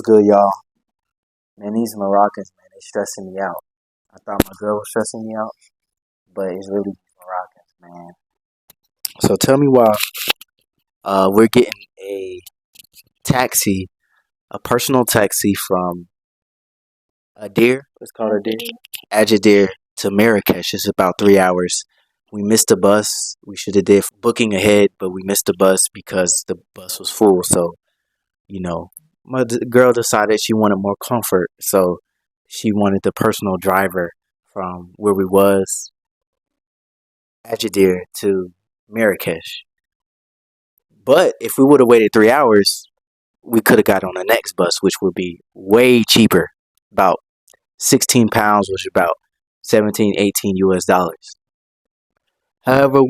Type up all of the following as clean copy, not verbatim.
good, y'all? Man, these Moroccans, man, they stressing me out. I thought my girl was stressing me out, but it's really these Moroccans, man. So tell me why we're getting a taxi, a personal taxi from Adir. It's called Adir. Agadir to Marrakesh. It's about 3 hours. We missed the bus. We should have did booking ahead, but we missed the bus because the bus was full. So you know, girl decided she wanted more comfort, so she wanted the personal driver from where we was, Agadir to Marrakesh. But if we would have waited 3 hours, we could have got on the next bus, which would be way cheaper, about 16 pounds, which is about 17, 18 US dollars. However,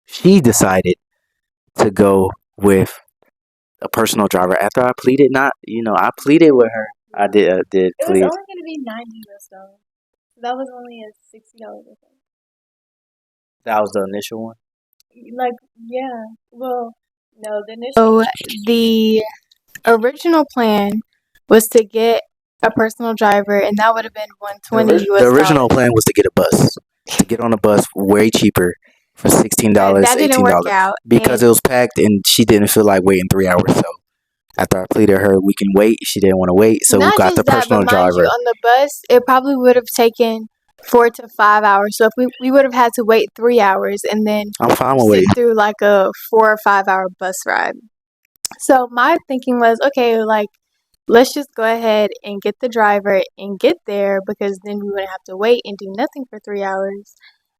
she decided to go with a personal driver after I pleaded not, I pleaded with her. I did It was plead. only going to be $90. That was only a $60 difference. That was the initial one. Like, yeah. Well, no, the initial. So the original plan was to get a personal driver, and that would have been $120 US. The original plan was to get a bus, to get on a bus way cheaper for $16, that didn't $18 work out because it was packed and she didn't feel like waiting 3 hours. So after I pleaded her, we can wait. She didn't want to wait, so we got the personal driver. On the bus, it probably would have taken 4 to 5 hours. So if we would have had to wait 3 hours and then I'm fine with sit waiting through like a 4 or 5 hour bus ride. So my thinking was, okay, like let's just go ahead and get the driver and get there because then we wouldn't have to wait and do nothing for 3 hours.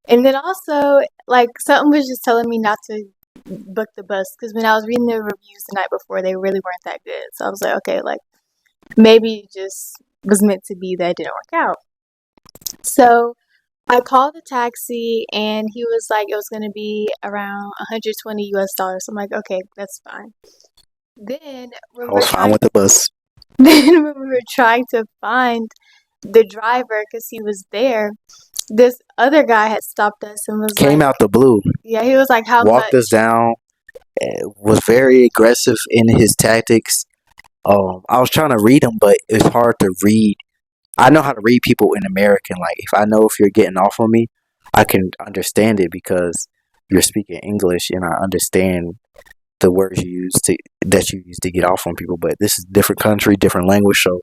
And then also, like, something was just telling me not to book the bus because when I was reading the reviews the night before, they really weren't that good. So I was like, okay, like maybe it just was meant to be that it didn't work out. So I called the taxi and he was like, it was going to be around $120 US. So I'm like, okay, that's fine. Then I was fine with the bus. Then when we were trying to find the driver because he was there, this other guy had stopped us and came out the blue. Yeah, he was like, how much? Walked us down, was very aggressive in his tactics. I was trying to read him, but it's hard to read. I know how to read people in American. Like, if I know if you're getting off on me, I can understand it because you're speaking English and I understand the words you use to get off on people. But this is a different country, different language, so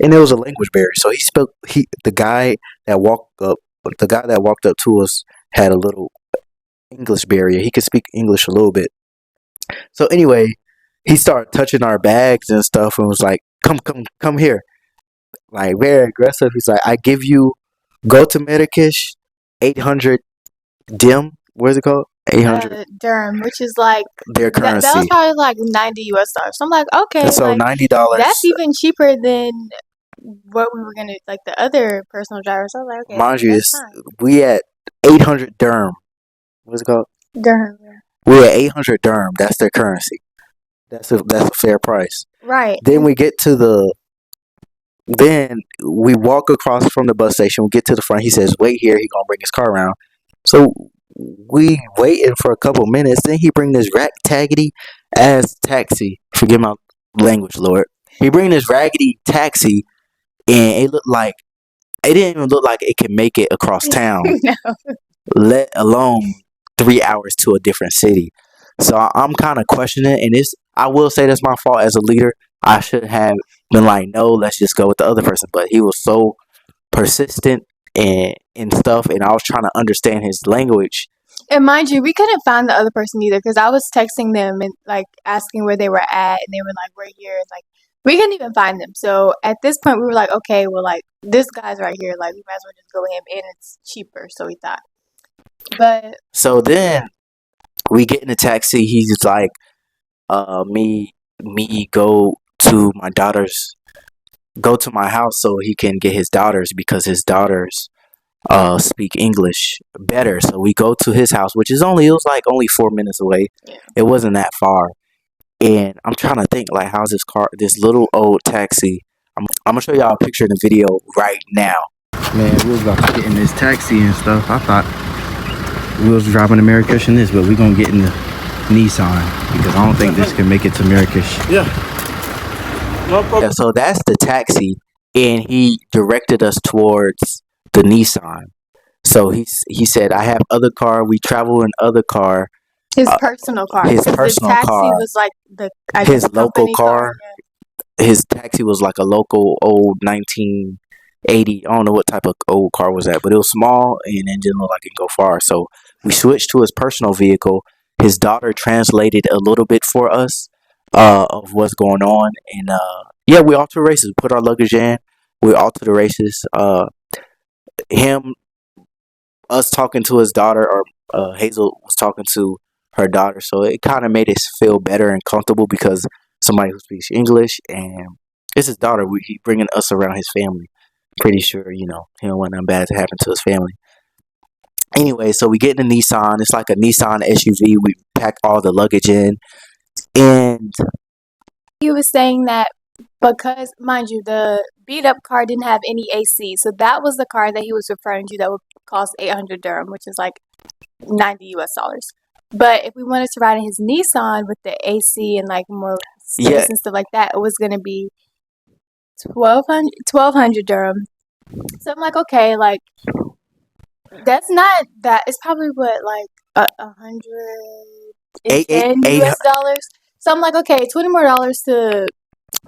and there was a language barrier. So the guy that walked up to us had a little English barrier. He could speak English a little bit. So anyway, he started touching our bags and stuff and was like, come here. Like, very aggressive. He's like, go to Marrakesh, 800 dim. What is it called? 800 dirham, which is like their currency. That was probably like $90 US. So I'm like, okay, so like, $90. That's even cheaper than what we were gonna like the other personal drivers. So I was like, okay, mind you, we at 800 dirham. What's it called? Dirham. Yeah. We at 800 dirham. That's their currency. That's a fair price. Right. Then we get to Then we walk across from the bus station. We get to the front. He says, "Wait here." He gonna bring his car around. So we waiting for a couple minutes. Then he bring this raggedy ass taxi. Forgive my language, Lord. He bring this raggedy taxi, and it didn't even look like it could make it across town. No. Let alone 3 hours to a different city. So I'm kind of questioning it, and I will say that's my fault as a leader. I should have been like, no, let's just go with the other person. But he was so persistent and stuff, and I was trying to understand his language. And mind you, we couldn't find the other person either because I was texting them and like asking where they were at, and they were like, "We're here." Like we couldn't even find them. So at this point, we were like, "Okay, well, like this guy's right here. Like we might as well just go with him, and it's cheaper." So we thought. But so then we get in the taxi. He's like, me go to my house so he can get his daughters because his daughters speak English better. So we go to his house, which is only 4 minutes away. Yeah. It wasn't that far. And I'm trying to think, like, how's this little old taxi. I'm gonna show y'all a picture in the video right now. Man, we was about to get in this taxi and stuff. I thought we was driving to Marrakesh in this, but we gonna get in the Nissan because I don't think this can make it to Marrakesh. Yeah. Yeah, so that's the taxi, and he directed us towards the Nissan. So he said, "I have other car. We travel in other car, His uh, personal car, his because the personal taxi car, was like the, I guess, his local company car. car. His taxi was like a local old 1980. I don't know what type of old car was that, but it was small and it didn't look like it could go far. So we switched to his personal vehicle. His daughter translated a little bit for us of what's going on, and yeah, we off to the races. Put our luggage in. We're off to the races. Him, us talking to his daughter, or Hazel was talking to her daughter, so it kind of made us feel better and comfortable because somebody who speaks English, and it's his daughter. He bringing us around his family. Pretty sure he don't want nothing bad to happen to his family. Anyway, so we get in the Nissan. It's like a Nissan SUV. We pack all the luggage in, and He was saying that because, mind you, the beat up car didn't have any AC, so that was the car that he was referring to that would cost 800 dirham, which is like 90 US dollars. But if we wanted to ride in his Nissan with the AC and like more yeah, space and stuff like that, it was gonna be 1200 dirham. So I'm like, okay, like that's not that. It's probably what, like a hundred and eight eight ten eight US dollars. So I'm like, okay, $20 more to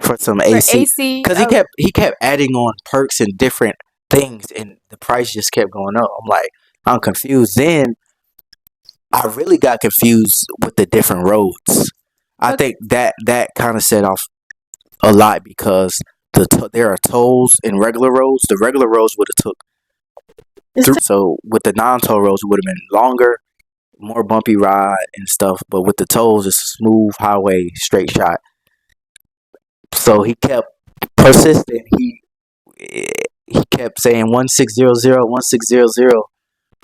for some for AC AC. because he kept adding on perks and different things, and the price just kept going up. I'm like, I'm confused. Then I really got confused with the different roads. I Okay. think that kind of set off a lot because there are tolls in regular roads. The regular roads would have took so with the non-toll roads it would have been longer, more bumpy ride and stuff. But with the tolls, it's a smooth highway, straight shot. So he kept persistent. He kept saying 1600, 1600.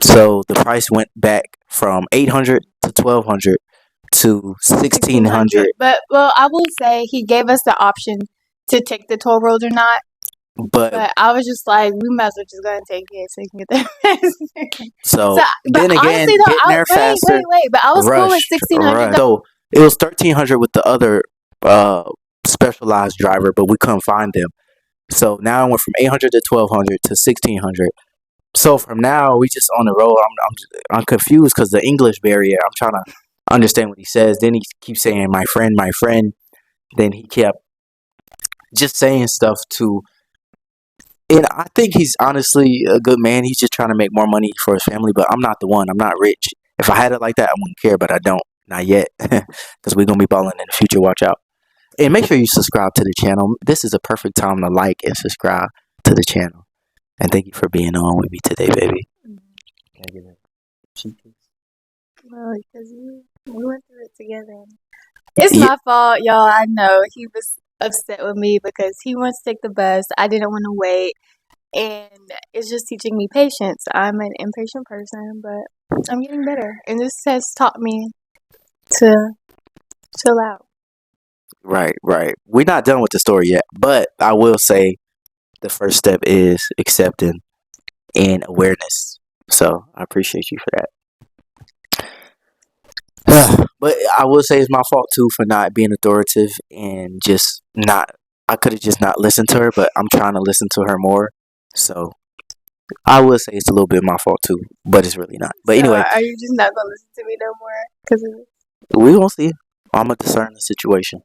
So the price went back from 800 to 1200 to 1600. But well, I will say he gave us the option to take the toll roads or not. But But I was just like, we might as well just go and take it so you can get there faster. so So, but then again, honestly though, getting there faster, wait. But I was cool with rushed, 1600. So it was 1300 with the other specialized driver, but we couldn't find them. So now I went from 800 to 1200 to 1600. So from now we just on the road. I'm confused because the English barrier. I'm trying to understand what he says. Then he keeps saying my friend, my friend. Then he kept just saying stuff to, and I think he's honestly a good man. He's just trying to make more money for his family. But I'm not the one. I'm not rich. If I had it like that, I wouldn't care. But I don't. Not yet. Because we're gonna be balling in the future. Watch out. And make sure you subscribe to the channel. This is a perfect time to like and subscribe to the channel. And thank you for being on with me today, baby. Can I get a cheek kiss? Well, because we went through it together. It's my fault, y'all. I know he was upset with me because he wants to take the bus. I didn't want to wait, and it's just teaching me patience. I'm an impatient person, but I'm getting better, and this has taught me to chill out. Right, right. We're not done with the story yet, but I will say the first step is accepting and awareness. So I appreciate you for that. But I will say it's my fault too for not being authoritative and just not. I could have just not listened to her, but I'm trying to listen to her more. So I will say it's a little bit my fault too, but it's really not. But So, anyway, are you just not gonna listen to me no more? Because we gonna see. I'm gonna discern the situation.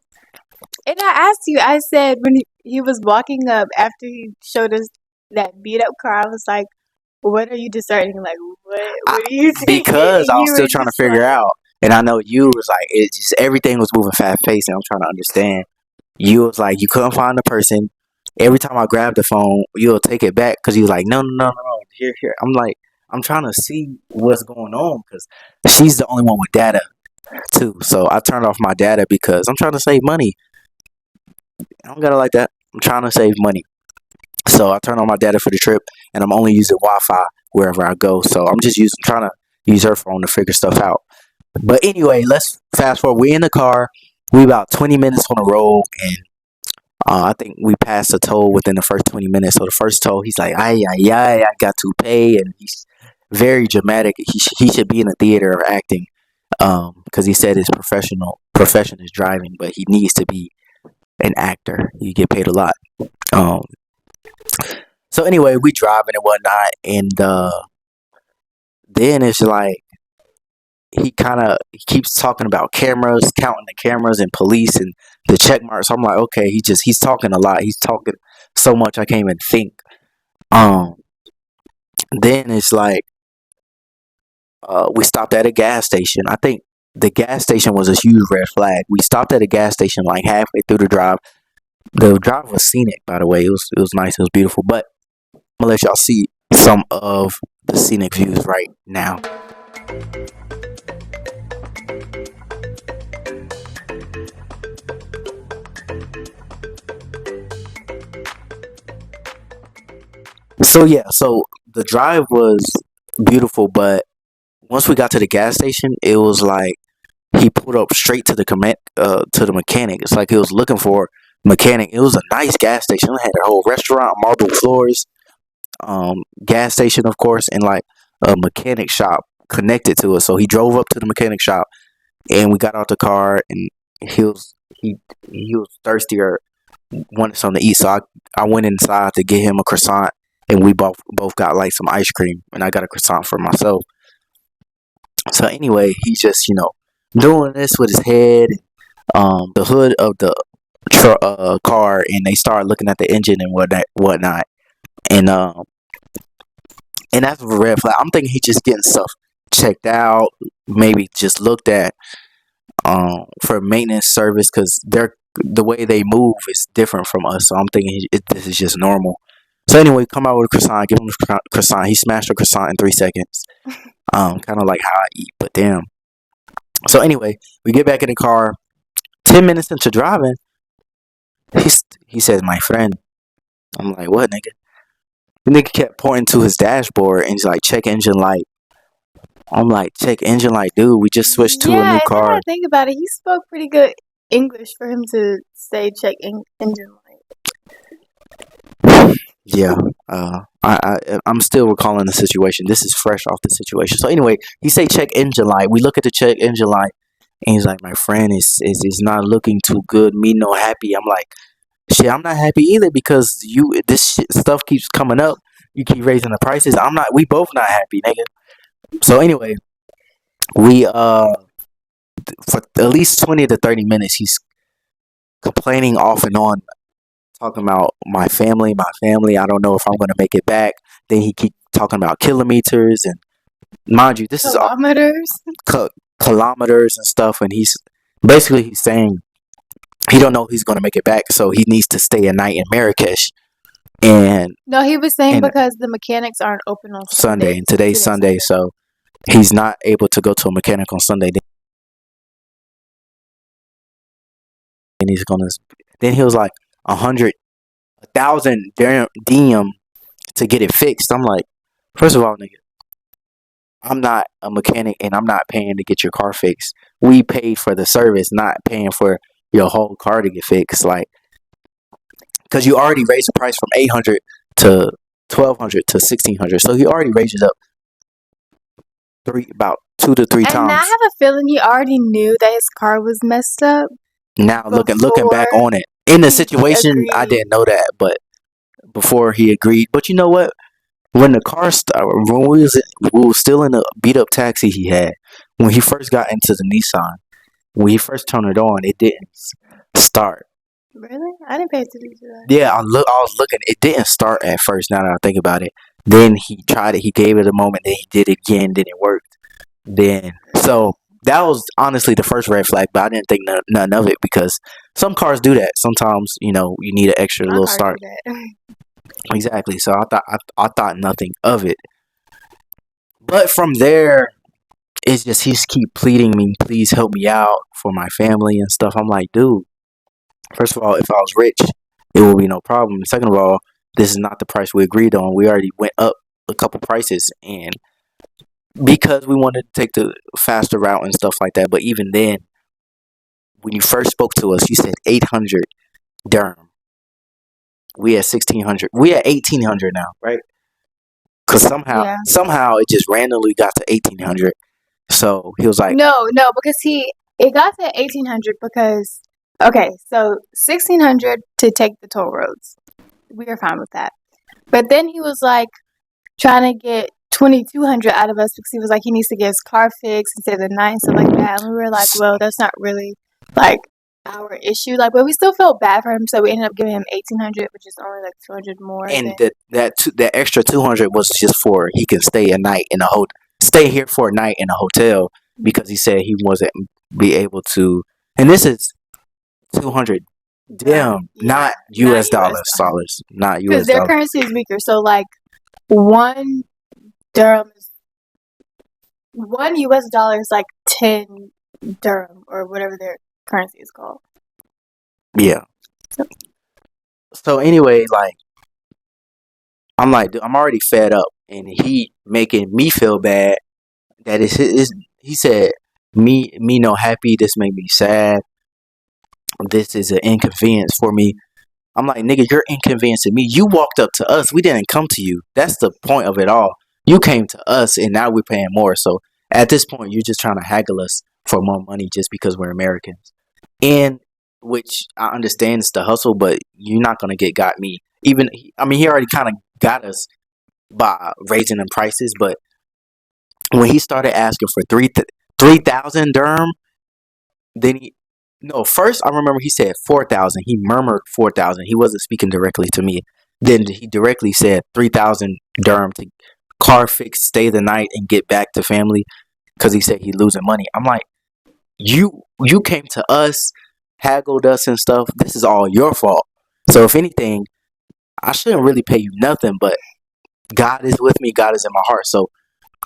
and I asked you, I said when he was walking up after he showed us that beat up car, I was like, "What are you discerning? Like, what are you thinking?" Because And I was you still were trying to just figure like, out, and I know you was like, it just everything was moving fast paced, and I'm trying to understand. You was like, you couldn't find the person. Every time I grabbed the phone, you'll take it back because you was like, no, no, no, no, no, here, here. I'm like, I'm trying to see what's going on because she's the only one with data too. So I turned off my data because I'm trying to save money. I don't got it like that. I'm trying to save money. So I turned on my data for the trip, and I'm only using Wi-Fi wherever I go. So I'm just trying to use her phone to figure stuff out. But anyway, let's fast forward. We're in the car. We about 20 minutes on the road, and I think we passed a toll within the first 20 minutes. So the first toll, he's like, "Ay, ay, ay, I got to pay," and he's very dramatic. He should be in a theater or acting, because he said his profession is driving, but he needs to be an actor. You get paid a lot. Um, so anyway, we driving and whatnot, and then it's like he keeps talking about cameras, counting the cameras and police and the check marks. So I'm like, okay, he's talking a lot. He's talking so much I can't even think. Um, then it's like we stopped at a gas station. I think the gas station was a huge red flag. We stopped at a gas station like halfway through the drive. The drive was scenic, by the way. It was nice. It was beautiful. But I'm gonna let y'all see some of the scenic views right now. So yeah, so the drive was beautiful, but once we got to the gas station, it was like he pulled up straight to the mechanic. It's like he was looking for a mechanic. It was a nice gas station. It had a whole restaurant, marble floors, gas station, of course, and like a mechanic shop connected to it. So he drove up to the mechanic shop, and we got out the car, and he was thirsty or wanted something to eat. So I went inside to get him a croissant, and we both got like some ice cream, and I got a croissant for myself. So anyway, he's just doing this with his head, the hood of the car, and they start looking at the engine and whatnot, and that's a red flag. I'm thinking he's just getting stuff checked out, maybe just looked at for maintenance service because the way they move is different from us. So I'm thinking this is just normal. So anyway, come out with a croissant, give him a croissant. He smashed a croissant in 3 seconds. Kind of like how I eat, but damn. So anyway, we get back in the car. 10 minutes into driving, he says, "My friend." I'm like, "What, nigga?" The nigga kept pointing to his dashboard and he's like, "Check engine light." I'm like, "Check engine light, dude. We just switched to a Yeah, new and now car." I think about it, he spoke pretty good English for him to say check engine light. Yeah. I'm still recalling the situation. This is fresh off the situation. So anyway, he say check engine light. We look at the check engine light, and he's like, "My friend is not looking too good. Me no happy." I'm like, "Shit, I'm not happy either because this stuff keeps coming up. You keep raising the prices. I'm not. We both not happy, nigga." So anyway, we for at least 20 to 30 minutes, he's complaining off and on, talking about my family, my family. I don't know if I'm gonna make it back. Then he keep talking about kilometers and mind you, this is all Kilometers. kilometers and stuff. And he's saying he don't know if he's gonna make it back, so he needs to stay a night in Marrakesh. And No, he was saying and because the mechanics aren't open on Sunday, and Sundays. today's Today's Sunday, Sunday. so he's not able to go to a mechanic on Sunday. Then he's gonna. Then he was like 100, 1,000 DM to get it fixed. I'm like, first of all, nigga, I'm not a mechanic and I'm not paying to get your car fixed. We paid for the service, not paying for your whole car to get fixed. Like, because you already raised the price from 800 to 1,200 to 1,600, so he already raised it up about 2 to 3 And I times. have a feeling he already knew that his car was messed up Now looking back before on it, in the he situation, I agreed. didn't know that, but before he agreed. But you know what? When the car started, when we was still in the beat up taxi he had, when he first got into the Nissan, when he first turned it on, it didn't start. Really? I didn't pay attention to that. Yeah, I was looking. It didn't start at first. Now that I think about it, then he tried it. He gave it a moment. Then he did it again. Then it worked. Then so that was honestly the first red flag. But I didn't think none of it because some cars do that. Sometimes you need an extra My little car start. do that. Exactly. So I thought nothing of it. But from there, it's just he's keep pleading me, please help me out for my family and stuff. I'm like, dude, first of all, if I was rich, it would be no problem. Second of all, this is not the price we agreed on. We already went up a couple prices, and because we wanted to take the faster route and stuff like that. But even then, when you first spoke to us, you said 800 dirham. We at 1,600. We at 1,800 now, right? Because Yeah. somehow it just randomly got to 1,800. So he was like, No, because it got to 1,800 because Okay, so 1600 to take the toll roads. We are fine with that. But then he was like trying to get 2200 out of us because he was like he needs to get his car fixed instead of the night and stuff like that. And we were like, well, that's not really like our issue. Like, but we still felt bad for him, so we ended up giving him 1800, which is only like 200 more And than. that extra 200 was just for he can stay a night in a stay here for a night in a hotel because he said he wasn't be able to. And this is 200 Yeah, not not US US dollars, not because US their dollars. currency is weaker. So like one dirham is one US dollar is like 10 dirham or whatever their currency is called. Yeah. So, So anyway, like I'm like, dude, I'm already fed up, and he making me feel bad. That is he said me no happy. This made me sad. This is an inconvenience for me. I'm like, nigga, you're inconveniencing me. You walked up to us. We didn't come to you. That's the point of it all. You came to us, and now we're paying more. So at this point, you're just trying to haggle us for more money just because we're Americans. And which I understand is the hustle, but you're not gonna got me. Even I mean, he already kind of got us by raising the prices, but when he started asking for 3,000 dirham, then he no first I remember he said 4,000. He murmured 4,000. He wasn't speaking directly to me. Then he directly said 3,000 dirham to car fix, stay the night, and get back to family because he said he losing money. I'm like, you came to us, haggled us and stuff. This is all your fault. So if anything, I shouldn't really pay you nothing, but God is with me. God is in my heart. So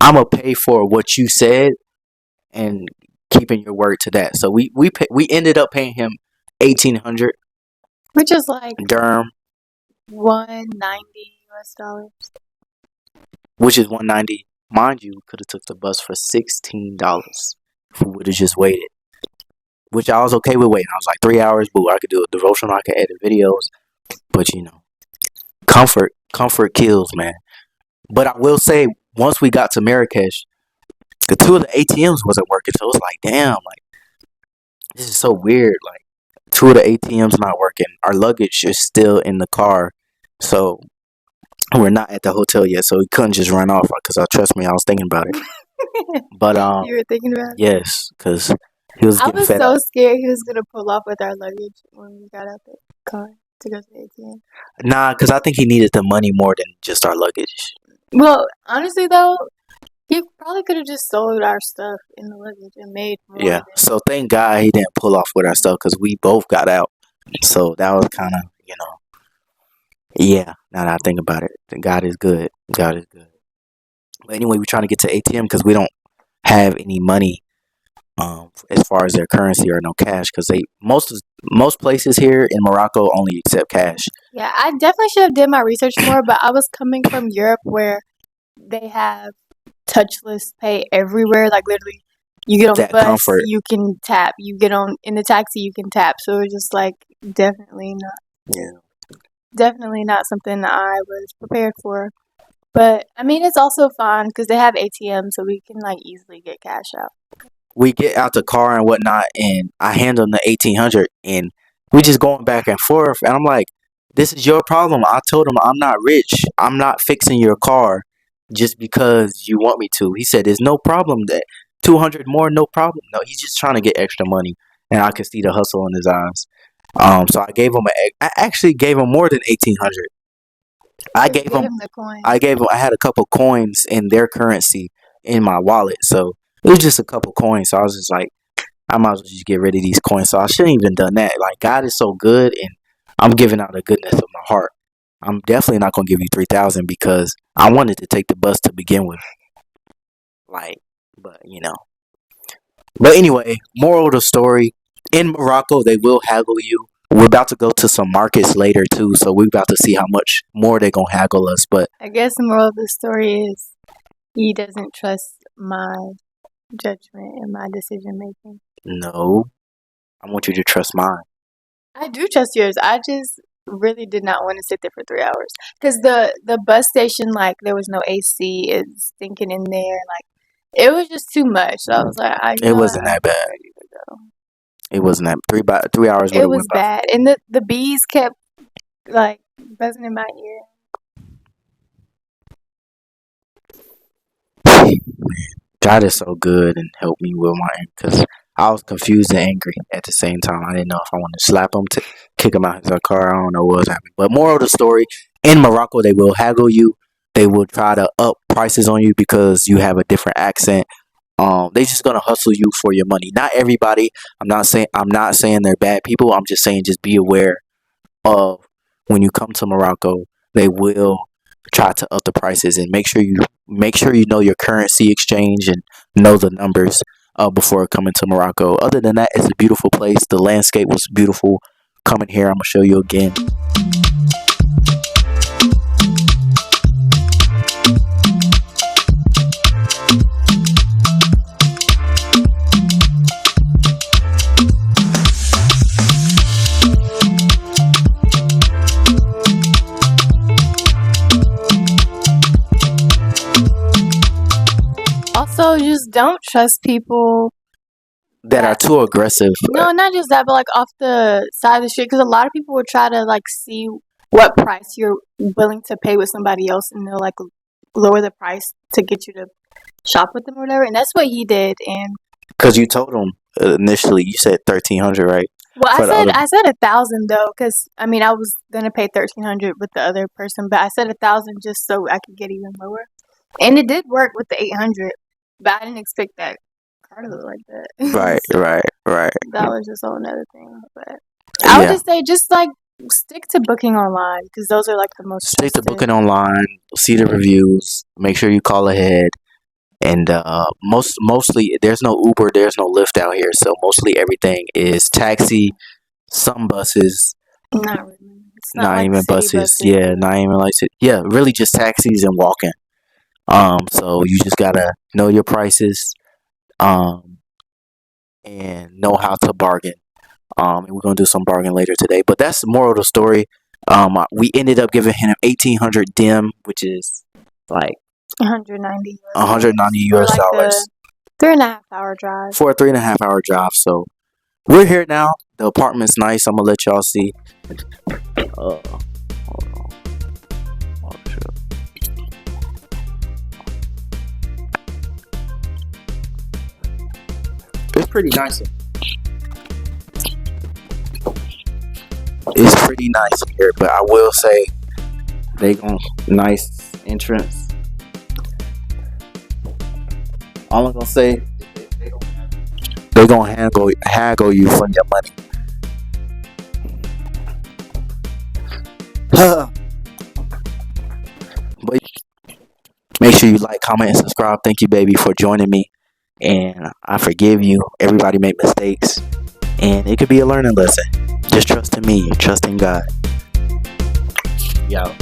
I'm gonna pay for what you said and keeping your word to that. So we ended up paying him 1,800 which is like dirham, 190 US dollars. which is 190. Mind you, could have took the bus for $16 if we would have just waited. Which I was okay with waiting. I was like 3 hours, but I could do a devotional, I could edit videos. But comfort kills, man. But I will say, once we got to Marrakesh, the two of the ATMs wasn't working, so it was like, damn, like this is so weird. Like two of the ATMs not working. Our luggage is still in the car, so we're not at the hotel yet. So we couldn't just run off because trust me, I was thinking about it. But You were thinking about it? yes, because he was I getting was fed so up. scared he was gonna pull off with our luggage when we got out the car to go to the ATM. Nah, because I think he needed the money more than just our luggage. Well, honestly though, he probably could have just sold our stuff in the luggage and made more Yeah. than. So thank God he didn't pull off with our stuff because we both got out. So that was kind of yeah. Now that I think about it, God is good. God is good. But anyway, we're trying to get to ATM because we don't have any money as far as their currency or no cash because they most places here in Morocco only accept cash. Yeah, I definitely should have did my research more, but I was coming from Europe where they have touchless pay everywhere. Like literally, you get on the That bus, comfort. you can tap. You get on in the taxi, you can tap. So it's just like definitely not, Yeah. definitely not something that I was prepared for. But I mean, it's also fine because they have ATM, so we can like easily get cash out. We get out the car and whatnot, and I hand him the 1,800, and we just going back and forth, and I'm like, "This is your problem." I told him I'm not rich. I'm not fixing your car just because you want me to. He said, "There's no problem. That 200 more, no problem." No, he's just trying to get extra money, and I could see the hustle in his eyes. So I gave him I actually gave him more than 1,800. I Just gave give him him the coin. I had a couple coins in their currency in my wallet, so it was just a couple coins. So I was just like, I might as well just get rid of these coins. So I shouldn't even done that. Like God is so good, and I'm giving out the goodness of my heart. I'm definitely not gonna give you 3,000 because I wanted to take the bus to begin with. Like, but But anyway, moral of the story: in Morocco, they will haggle you. We're about to go to some markets later too, so we're about to see how much more they're gonna haggle us. But I guess the moral of the story is he doesn't trust my judgment and my decision making. no, I want you to trust mine. I do trust yours. I just really did not want to sit there for 3 hours because the bus station, like there was no AC. It's stinking in there. Like it was just too much. So I was like, It what? wasn't that I'm bad. ready to go. It wasn't that 3 hours would It have was went by. bad, and the bees kept like buzzing in my ear. God is so good and helped me with my because I was confused and angry at the same time. I didn't know if I wanted to slap him, to kick him out of his car. I don't know what was happening. But moral of the story: in Morocco, they will haggle you. They will try to up prices on you because you have a different accent. They just gonna hustle you for your money. Not everybody. I'm not saying they're bad people. I'm just saying just be aware of when you come to Morocco, they will try to up the prices and make sure you know your currency exchange and know the numbers before coming to Morocco. Other than that, it's a beautiful place. The landscape was beautiful. Coming here, I'm gonna show you again. Also, just don't trust people That are that. too aggressive. No, not just that, but like off the side of the street, because a lot of people will try to like see what price you're willing to pay with somebody else, and they'll like lower the price to get you to shop with them or whatever. And that's what he did. And Because you told them initially, you said 1,300, right? well, For the other. I said 1,000 though, because I mean I was gonna pay 1,300 with the other person, but I said 1,000 just so I could get even lower. And it did work with the 800, but I didn't expect that car to look like that. Right, So right. that was just a whole another thing. But I would Yeah. just say just like stick to booking online because those are like the most Stick to trusted. booking online. See the reviews. Make sure you call ahead. And mostly there's no Uber, there's no Lyft out here, so mostly everything is taxi, some buses, Not really. It's not not like even city buses. buses. Yeah, not even like yeah, really just taxis and walking. So you just gotta know your prices, um, and know how to bargain. And we're gonna do some bargain later today. But that's the moral of the story. We ended up giving him 1,800 dim, which is like 190 US 190 for US like dollars a 3.5 hour drive. for a 3.5 hour drive. So we're here now. The apartment's nice. I'm gonna let y'all see. Hold on. Oh, shit. It's pretty nice. It's pretty nice here, but I will say they gon' nice entrance. All I'm gonna say, they gonna haggle you for your money. But make sure you like, comment, and subscribe. Thank you, baby, for joining me. And I forgive you. Everybody make mistakes. And it could be a learning lesson. Just trust in me. Trust in God. Yeah.